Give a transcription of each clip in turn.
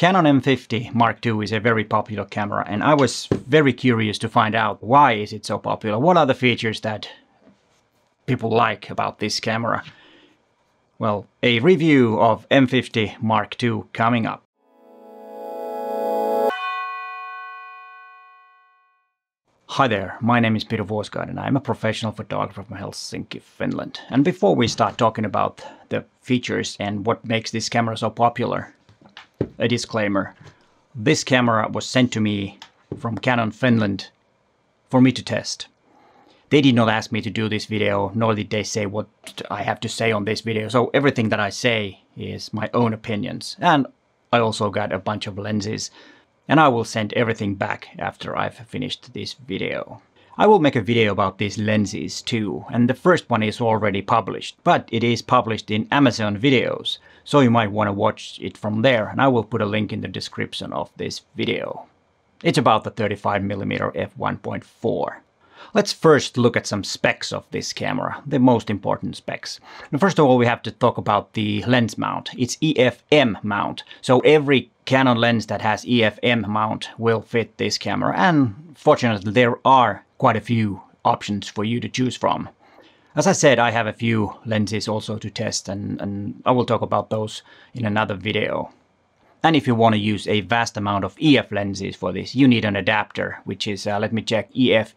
Canon M50 Mark II is a very popular camera, and I was very curious to find out why is it so popular. What are the features that people like about this camera? Well, a review of M50 Mark II coming up. Hi there, my name is Peter Vuosgaard and I'm a professional photographer from Helsinki, Finland. And before we start talking about the features and what makes this camera so popular, a disclaimer. This camera was sent to me from Canon Finland for me to test. They did not ask me to do this video, nor did they say what I have to say on this video. So everything that I say is my own opinions. And I also got a bunch of lenses. And I will send everything back after I've finished this video. I will make a video about these lenses too, and the first one is already published, but it is published in Amazon Videos, so you might want to watch it from there, and I will put a link in the description of this video. It's about the 35mm f1.4. Let's first look at some specs of this camera, the most important specs. And first of all, we have to talk about the lens mount. It's EFM mount, so every Canon lens that has EFM mount will fit this camera, and fortunately there are quite a few options for you to choose from. As I said, I have a few lenses also to test, and I will talk about those in another video. And if you want to use a vast amount of EF lenses for this, you need an adapter, which is, let me check, EF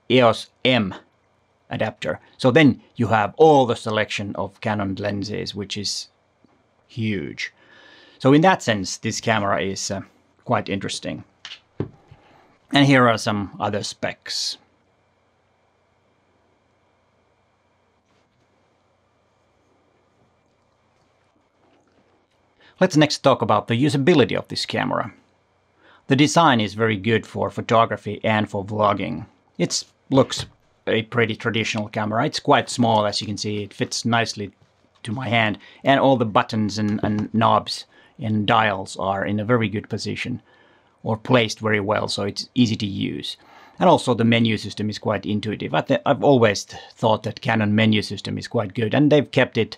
EOS M adapter. So then you have all the selection of Canon lenses, which is huge. So in that sense, this camera is quite interesting. And here are some other specs. Let's next talk about the usability of this camera. The design is very good for photography and for vlogging. It looks a pretty traditional camera. It's quite small, as you can see. It fits nicely to my hand, and all the buttons and knobs and dials are in a very good position or placed very well, so it's easy to use. And also the menu system is quite intuitive. I've always thought that Canon menu system is quite good, and they've kept it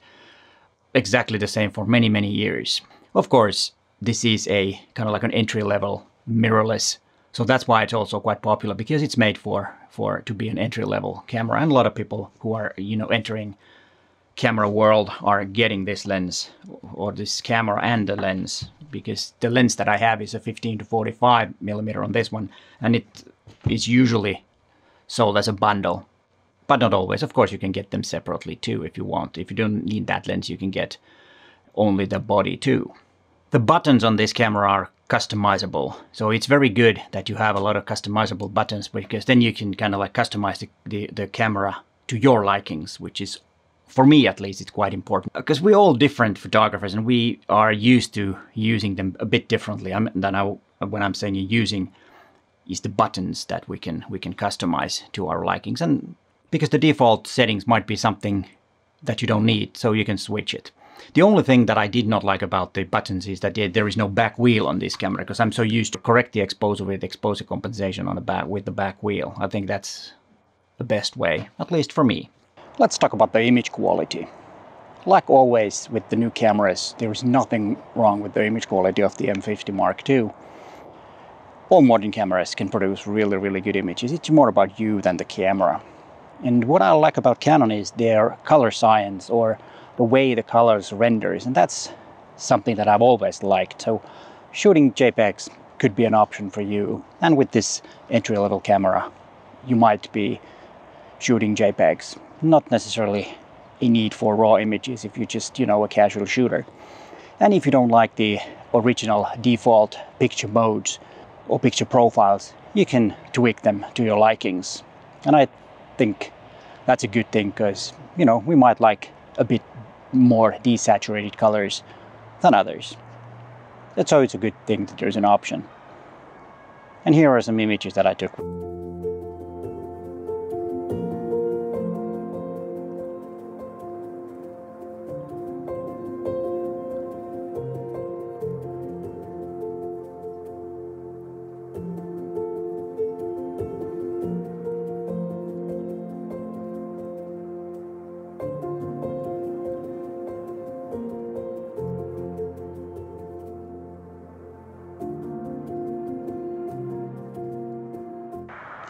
exactly the same for many, many years. Of course, this is a kind of like an entry-level mirrorless, so that's why it's also quite popular, because it's made to be an entry-level camera, and a lot of people who are, you know, entering camera world are getting this lens or this camera and the lens, because the lens that I have is a 15 to 45mm on this one, and it is usually sold as a bundle, but not always. Of course, you can get them separately too if you want. If you don't need that lens, you can get only the body too. The buttons on this camera are customizable, so it's very good that you have a lot of customizable buttons, because then you can kind of like customize the camera to your likings, which is, for me at least, it's quite important, because we're all different photographers and we are used to using them a bit differently. When I'm saying using, is the buttons that we can customize to our likings, and because the default settings might be something that you don't need, so you can switch it. The only thing that I did not like about the buttons is that there is no back wheel on this camera, because I'm so used to correct the exposure with exposure compensation on the back with the back wheel. I think that's the best way, at least for me. Let's talk about the image quality. Like always with the new cameras, there is nothing wrong with the image quality of the M50 Mark II. All modern cameras can produce really, really good images. It's more about you than the camera. And what I like about Canon is their color science, or the way the colors renders, and that's something that I've always liked. So shooting JPEGs could be an option for you. And with this entry-level camera, you might be shooting JPEGs. Not necessarily a need for raw images if you're just, you know, a casual shooter. And if you don't like the original default picture modes or picture profiles, you can tweak them to your likings. And I think that's a good thing, because, you know, we might like a bit more desaturated colors than others. That's always a good thing that there's an option. And here are some images that I took.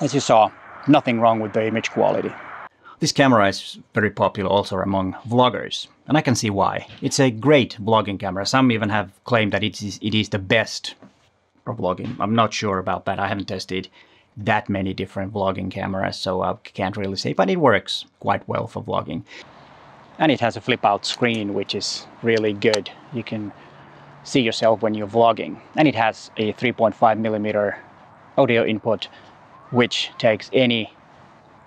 As you saw, nothing wrong with the image quality. This camera is very popular also among vloggers, and I can see why. It's a great vlogging camera. Some even have claimed that it is the best for vlogging. I'm not sure about that. I haven't tested that many different vlogging cameras, so I can't really say, but it works quite well for vlogging. And it has a flip-out screen, which is really good. You can see yourself when you're vlogging. And it has a 3.5mm audio input, which takes any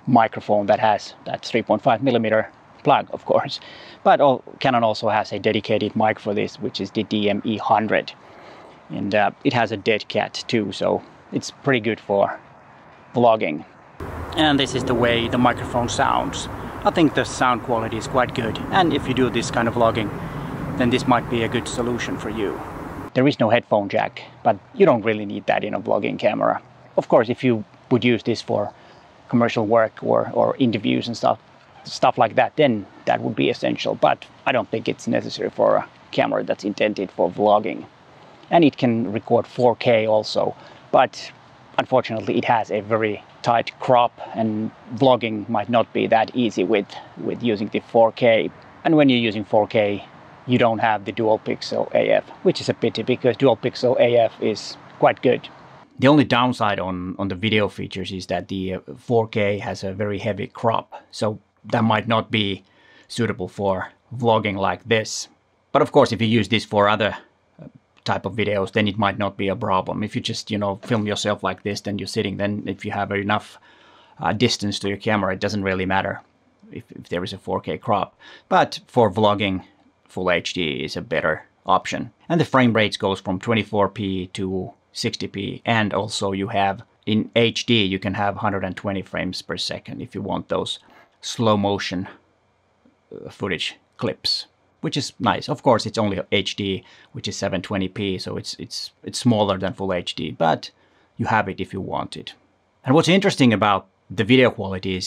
microphone that has that 3.5mm plug, of course. But Canon also has a dedicated mic for this, which is the DME100. And it has a dead cat too, so it's pretty good for vlogging. And this is the way the microphone sounds. I think the sound quality is quite good, and if you do this kind of vlogging, then this might be a good solution for you. There is no headphone jack, but you don't really need that in a vlogging camera. Of course, if you would use this for commercial work or interviews and stuff like that, then that would be essential, but I don't think it's necessary for a camera that's intended for vlogging. And it can record 4K also, but unfortunately it has a very tight crop, and vlogging might not be that easy with using the 4K. And when you're using 4K, you don't have the dual pixel AF, which is a pity because dual pixel AF is quite good. The only downside on the video features is that the 4K has a very heavy crop, so that might not be suitable for vlogging like this. But of course, if you use this for other type of videos, then it might not be a problem. If you just, film yourself like this, then you're sitting, then if you have enough distance to your camera, it doesn't really matter if there is a 4K crop. But for vlogging, Full HD is a better option. And the frame rates goes from 24p to 60p, and also you have in HD you can have 120 frames per second if you want those slow motion footage clips, which is nice. Of course, it's only HD, which is 720p, so it's smaller than Full HD, but you have it if you want it. And what's interesting about the video quality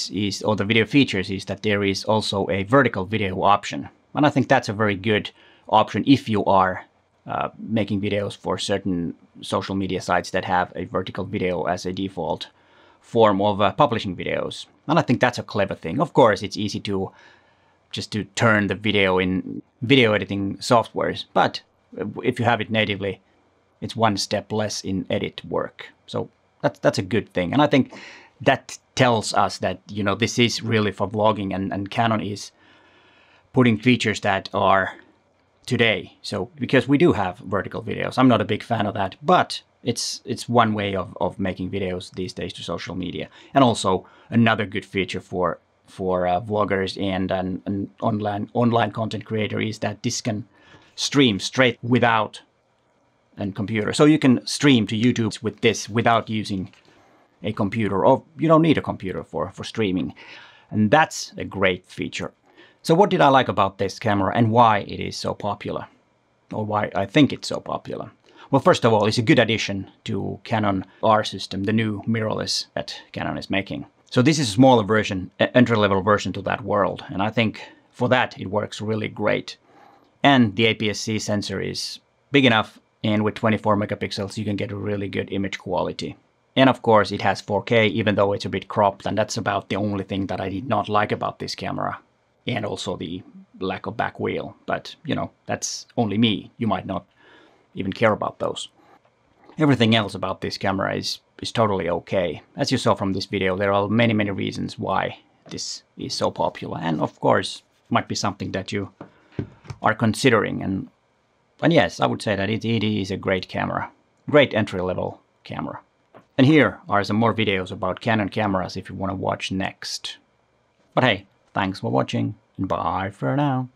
or the video features is that there is also a vertical video option, and I think that's a very good option if you are making videos for certain social media sites that have a vertical video as a default form of publishing videos. And I think that's a clever thing. Of course, it's easy to turn the video in video editing softwares, but if you have it natively, it's one step less in edit work. So that's a good thing. And I think that tells us that, this is really for vlogging, and Canon is putting features that are today. So because we do have vertical videos, I'm not a big fan of that, but it's one way of making videos these days to social media. And also another good feature for vloggers and an online content creator is that this can stream straight without a computer. So you can stream to YouTube with this without using a computer, or you don't need a computer for streaming. And that's a great feature. So what did I like about this camera and why it is so popular? Or why I think it's so popular? Well, first of all, it's a good addition to Canon R system, the new mirrorless that Canon is making. So this is a smaller version, entry-level version to that world, and I think for that it works really great. And the APS-C sensor is big enough, and with 24 megapixels you can get a really good image quality. And of course it has 4K, even though it's a bit cropped, and that's about the only thing that I did not like about this camera. And also the lack of back wheel, but that's only me. You might not even care about those. Everything else about this camera is totally okay. As you saw from this video, there are many reasons why this is so popular, and of course might be something that you are considering. And yes, I would say that it is a great camera, great entry-level camera. And here are some more videos about Canon cameras if you want to watch next. But hey, thanks for watching, and bye for now.